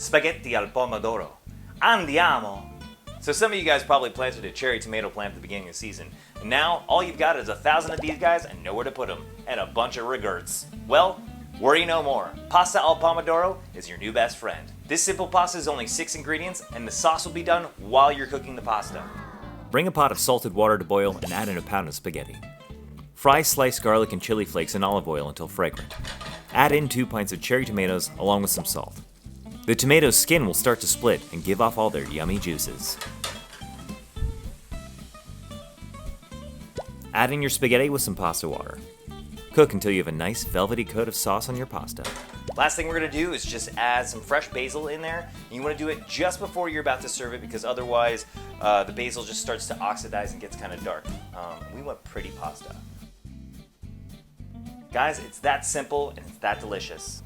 spaghetti al pomodoro. Andiamo! So some of you guys probably planted a cherry tomato plant at the beginning of the season, and now all you've got is 1,000 of these guys and nowhere to put them, and a bunch of regrets. Well, worry no more. Pasta al pomodoro is your new best friend. This simple pasta is only 6 ingredients, and the sauce will be done while you're cooking the pasta. Bring a pot of salted water to boil and add in a pound of spaghetti. Fry sliced garlic and chili flakes in olive oil until fragrant. Add in 2 pints of cherry tomatoes along with some salt. The tomato's skin will start to split and give off all their yummy juices. Add in your spaghetti with some pasta water. Cook until you have a nice velvety coat of sauce on your pasta. Last thing we're going to do is just add some fresh basil in there. And you want to do it just before you're about to serve it because otherwise the basil just starts to oxidize and gets kind of dark. We want pretty pasta. Guys, it's that simple and it's that delicious.